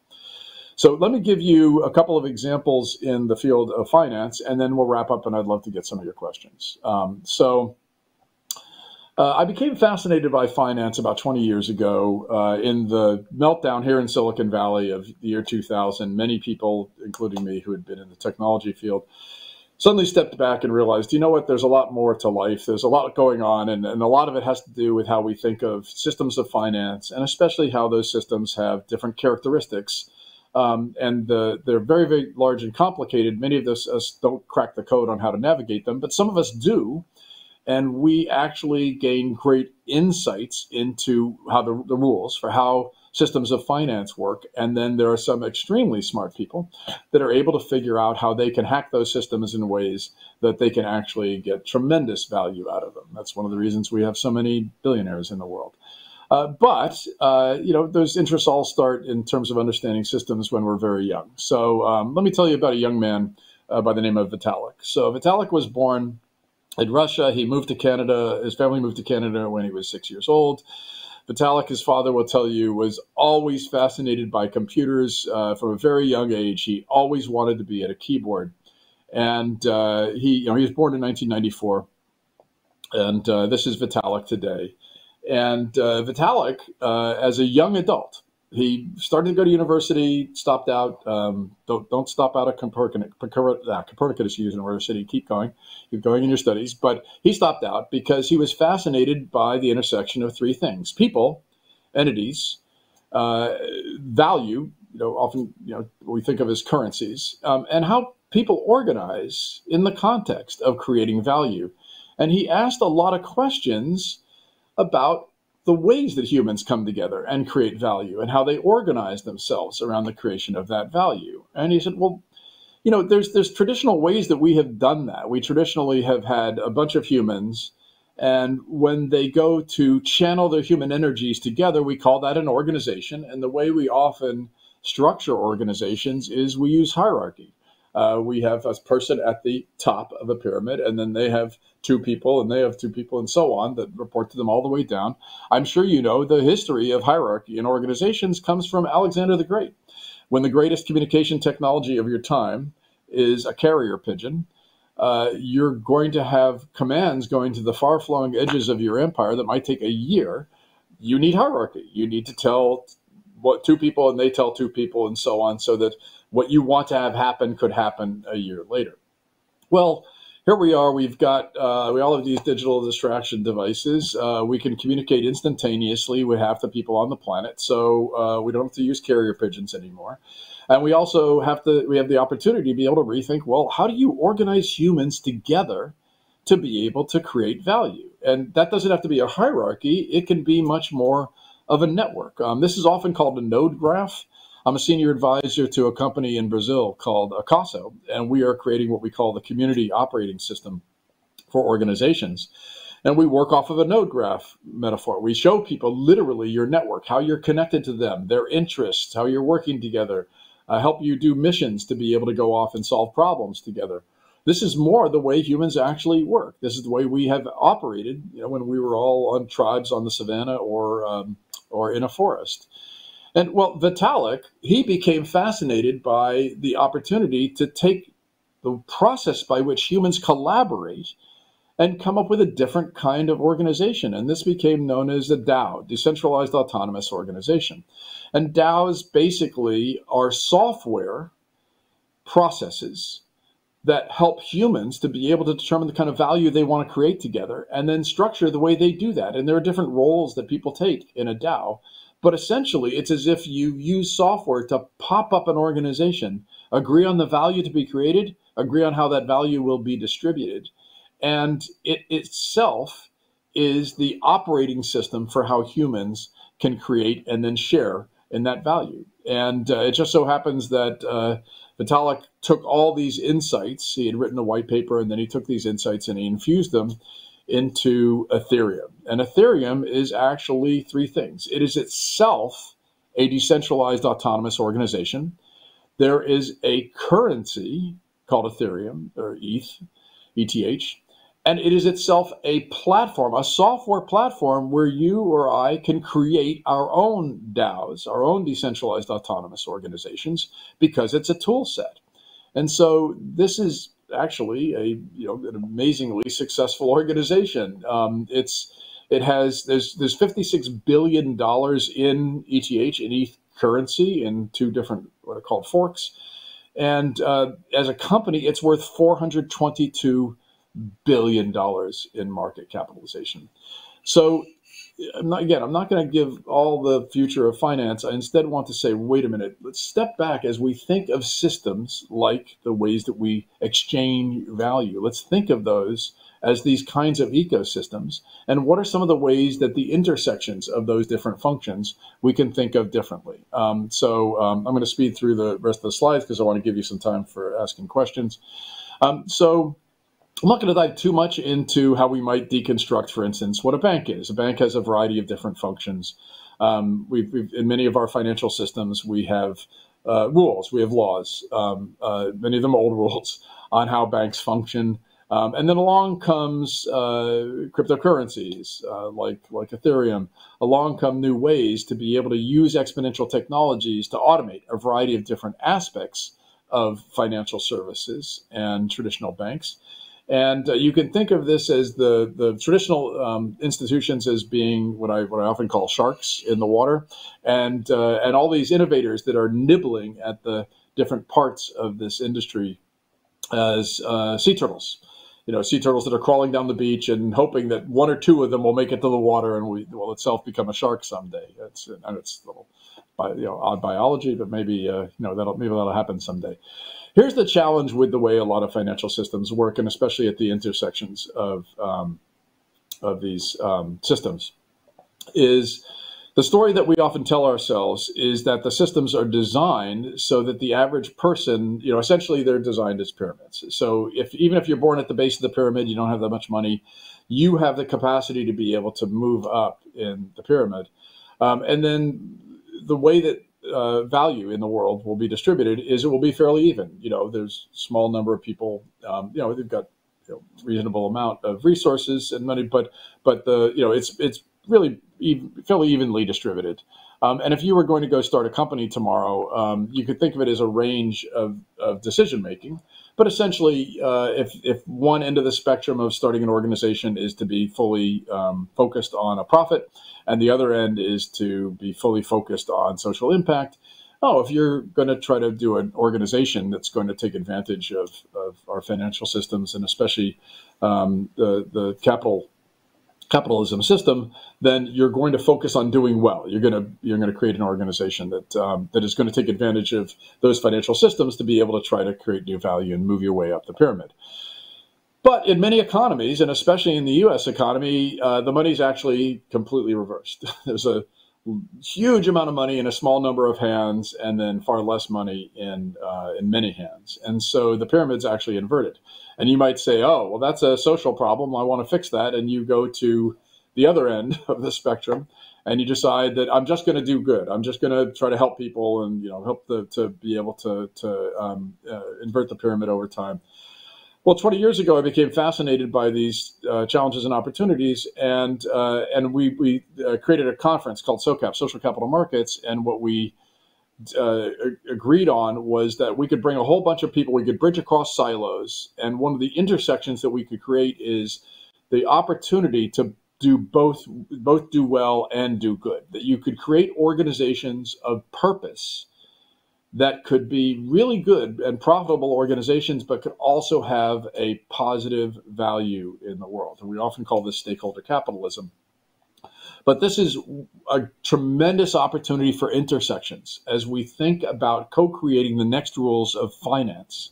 So let me give you a couple of examples in the field of finance, and then we'll wrap up, and I'd love to get some of your questions. I became fascinated by finance about 20 years ago in the meltdown here in Silicon Valley of the year 2000. Many people, including me, who had been in the technology field, suddenly stepped back and realized, you know what, there's a lot more to life. There's a lot going on, and a lot of it has to do with how we think of systems of finance, and especially how those systems have different characteristics. And they're very, very large and complicated. Many of us don't crack the code on how to navigate them, but some of us do. And we actually gain great insights into how the rules for how systems of finance work. And then there are some extremely smart people that are able to figure out how they can hack those systems in ways that they can actually get tremendous value out of them. That's one of the reasons we have so many billionaires in the world. But those interests all start in terms of understanding systems when we're very young. So let me tell you about a young man by the name of Vitalik. So Vitalik was born in Russia. He moved to Canada. His family moved to Canada when he was 6 years old. Vitalik, his father will tell you, was always fascinated by computers from a very young age. He always wanted to be at a keyboard. And he was born in 1994. And this is Vitalik today. And Vitalik, as a young adult, he started to go to university, stopped out. Don't stop out of Copernicus University. Keep going in your studies. But he stopped out because he was fascinated by the intersection of three things: people, entities, value, often, we think of as currencies, and how people organize in the context of creating value. And he asked a lot of questions about the ways that humans come together and create value and how they organize themselves around the creation of that value. And he said, well, there's traditional ways that we have done that. We traditionally have had a bunch of humans, and when they go to channel their human energies together, we call that an organization. And the way we often structure organizations is we use hierarchy. We have a person at the top of a pyramid, and then they have two people, and they have two people, and so on, that report to them all the way down. I'm sure you know the history of hierarchy in organizations comes from Alexander the Great. When the greatest communication technology of your time is a carrier pigeon, you're going to have commands going to the far-flung edges of your empire that might take a year. You need hierarchy. You need to tell what two people, and they tell two people, and so on, so that what you want to have happen could happen a year later. Well, here we are. We've got, we all have these digital distraction devices. We can communicate instantaneously with half the people on the planet, so we don't have to use carrier pigeons anymore. And we also we have the opportunity to be able to rethink, well, how do you organize humans together to be able to create value? And that doesn't have to be a hierarchy. It can be much more of a network. This is often called a node graph. I'm a senior advisor to a company in Brazil called Acaso, and we are creating what we call the community operating system for organizations. And we work off of a node graph metaphor. We show people literally your network, how you're connected to them, their interests, how you're working together, help you do missions to be able to go off and solve problems together. This is more the way humans actually work. This is the way we have operated, when we were all on tribes on the savannah or in a forest. And well, Vitalik, he became fascinated by the opportunity to take the process by which humans collaborate and come up with a different kind of organization. And this became known as the DAO, Decentralized Autonomous Organization. And DAOs basically are software processes that help humans to be able to determine the kind of value they want to create together and then structure the way they do that. And there are different roles that people take in a DAO. But essentially, it's as if you use software to pop up an organization, agree on the value to be created, agree on how that value will be distributed. And it itself is the operating system for how humans can create and then share in that value. And it just so happens that Vitalik took all these insights. He had written a white paper, and then he took these insights and he infused them into Ethereum. And Ethereum is actually three things. It is itself a decentralized autonomous organization. There is a currency called Ethereum, or ETH, and it is itself a platform, a software platform where you or I can create our own DAOs, our own decentralized autonomous organizations, because it's a tool set. And so this is actually an amazingly successful organization. There's $56 billion in ETH, in ETH currency, in two different what are called forks. And as a company, it's worth $422 billion in market capitalization. So I'm not going to give all the future of finance. I instead want to say, wait a minute, let's step back as we think of systems like the ways that we exchange value. Let's think of those as these kinds of ecosystems. And what are some of the ways that the intersections of those different functions we can think of differently? I'm going to speed through the rest of the slides because I want to give you some time for asking questions. So I'm not going to dive too much into how we might deconstruct, for instance, what a bank is. A bank has a variety of different functions. In many of our financial systems, we have rules, we have laws, many of them old rules on how banks function. And then along comes cryptocurrencies like Ethereum. Along come new ways to be able to use exponential technologies to automate a variety of different aspects of financial services and traditional banks. And you can think of this as the traditional institutions as being what I often call sharks in the water, and all these innovators that are nibbling at the different parts of this industry as sea turtles. sea turtles that are crawling down the beach and hoping that one or two of them will make it to the water and will itself become a shark someday. It's a little, odd biology, but maybe that'll happen someday. Here's the challenge with the way a lot of financial systems work, and especially at the intersections of these systems, is the story that we often tell ourselves is that the systems are designed so that the average person, essentially they're designed as pyramids. So even if you're born at the base of the pyramid, you don't have that much money, you have the capacity to be able to move up in the pyramid. And then the way that value in the world will be distributed is it will be fairly even. There's a small number of people, they've got reasonable amount of resources and money, but it's really fairly evenly distributed. And if you were going to go start a company tomorrow, you could think of it as a range of decision making. But essentially, if one end of the spectrum of starting an organization is to be fully focused on a profit, and the other end is to be fully focused on social impact, if you're going to try to do an organization that's going to take advantage of our financial systems, and especially the capitalism system, then you're going to focus on doing well. You're going to create an organization that is going to take advantage of those financial systems to be able to try to create new value and move your way up the pyramid. But in many economies, and especially in the U.S. economy, the money's actually completely reversed. There's a huge amount of money in a small number of hands, and then far less money in many hands. And so the pyramid's actually inverted. And you might say, oh, well, that's a social problem. I want to fix that. And you go to the other end of the spectrum, and you decide that I'm just going to do good. I'm just going to try to help people and help to be able to invert the pyramid over time. Well, 20 years ago, I became fascinated by these challenges and opportunities, and we created a conference called SOCAP, Social Capital Markets, and what we agreed on was that we could bring a whole bunch of people, we could bridge across silos, and one of the intersections that we could create is the opportunity to do both do well and do good, that you could create organizations of purpose that could be really good and profitable organizations, but could also have a positive value in the world. And we often call this stakeholder capitalism. But this is a tremendous opportunity for intersections as we think about co-creating the next rules of finance,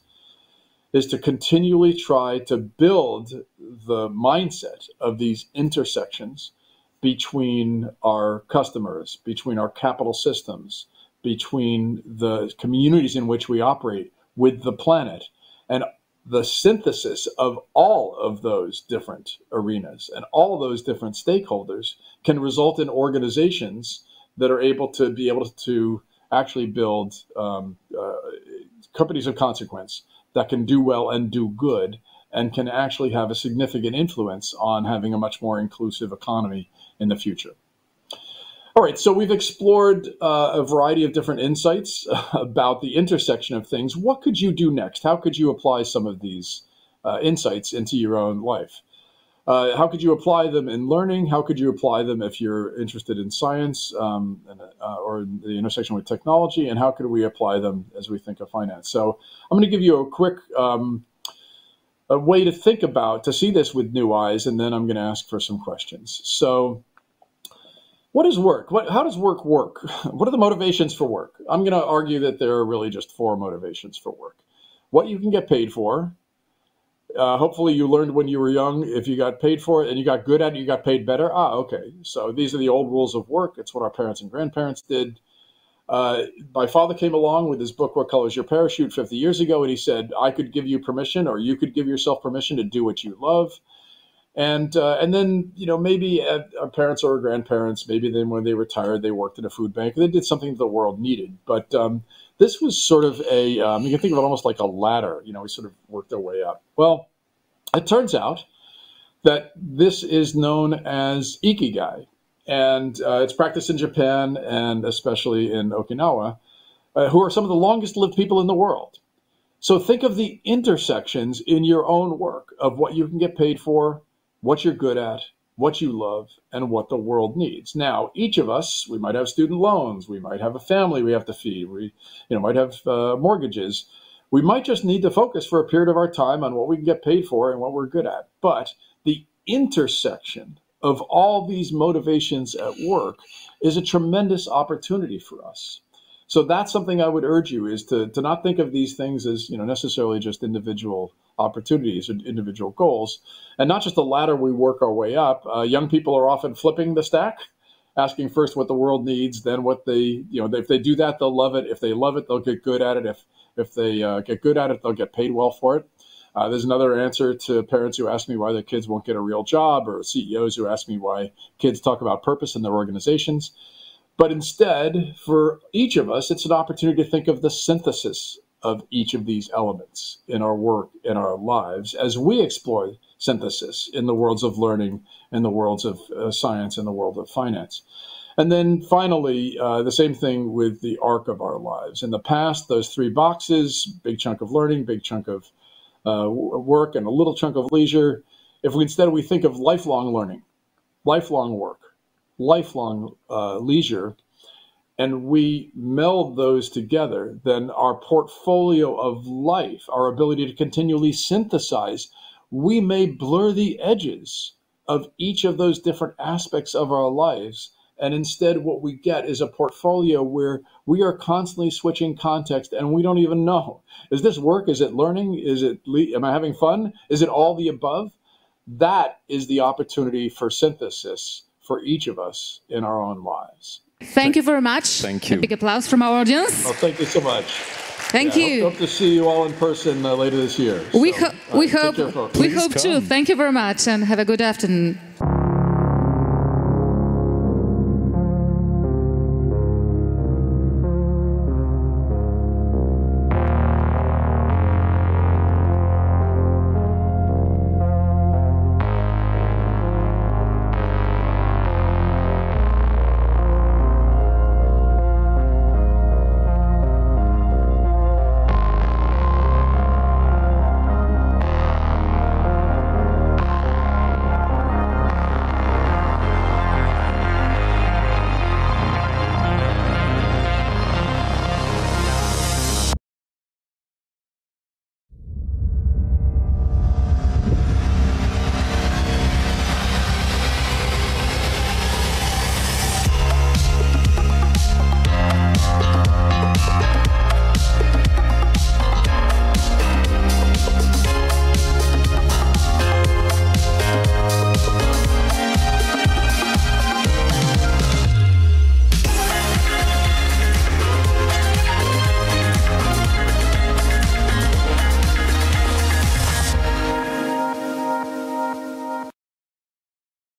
is to continually try to build the mindset of these intersections between our customers, between our capital systems, between the communities in which we operate, with the planet, and the synthesis of all of those different arenas and all those different stakeholders can result in organizations that are able to actually build companies of consequence that can do well and do good, and can actually have a significant influence on having a much more inclusive economy in the future. All right, so we've explored a variety of different insights about the intersection of things. What could you do next? How could you apply some of these insights into your own life? How could you apply them in learning? How could you apply them if you're interested in science or in the intersection with technology? And how could we apply them as we think of finance? So I'm going to give you a quick a way to think about, to see this with new eyes, and then I'm going to ask for some questions. So what is work? How does work work? What are the motivations for work? I'm going to argue that there are really just four motivations for work. What you can get paid for. Hopefully you learned when you were young, if you got paid for it and you got good at it, you got paid better. Okay. So these are the old rules of work. It's what our parents and grandparents did. My father came along with his book, What Color Is Your Parachute, 50 years ago, and he said, I could give you permission, or you could give yourself permission to do what you love. And then, maybe our parents or our grandparents, maybe then when they retired, they worked at a food bank. They did something that the world needed. But this was sort of you can think of it almost like a ladder. We sort of worked our way up. Well, it turns out that this is known as ikigai. And it's practiced in Japan and especially in Okinawa, who are some of the longest lived people in the world. So think of the intersections in your own work of what you can get paid for, what you're good at, what you love, and what the world needs. Now, each of us, we might have student loans, we might have a family we have to feed, we might have mortgages. we might just need to focus for a period of our time on what we can get paid for and what we're good at. But the intersection of all these motivations at work is a tremendous opportunity for us. So that's something I would urge you, is to not think of these things as, necessarily just individual opportunities or individual goals, and not just the ladder we work our way up. Young people are often flipping the stack, asking first what the world needs, then what they, if they do that, they'll love it. If they love it, they'll get good at it. If they get good at it, they'll get paid well for it. There's another answer to parents who ask me why their kids won't get a real job, or CEOs who ask me why kids talk about purpose in their organizations. But instead, for each of us, it's an opportunity to think of the synthesis of each of these elements in our work, in our lives, as we explore synthesis in the worlds of learning, in the worlds of science, in the world of finance. And then finally, the same thing with the arc of our lives. In the past, those three boxes, big chunk of learning, big chunk of work, and a little chunk of leisure. If instead we think of lifelong learning, lifelong work, lifelong leisure, and we meld those together, then our portfolio of life, our ability to continually synthesize, we may blur the edges of each of those different aspects of our lives. And instead, what we get is a portfolio where we are constantly switching context and we don't even know. Is this work? Is it learning? Am I having fun? Is it all the above? That is the opportunity for synthesis for each of us in our own lives. Thank you very much. Thank you. A big applause from our audience. Well, thank you so much. Thank you. Hope to see you all in person later this year. We hope too. Thank you very much and have a good afternoon.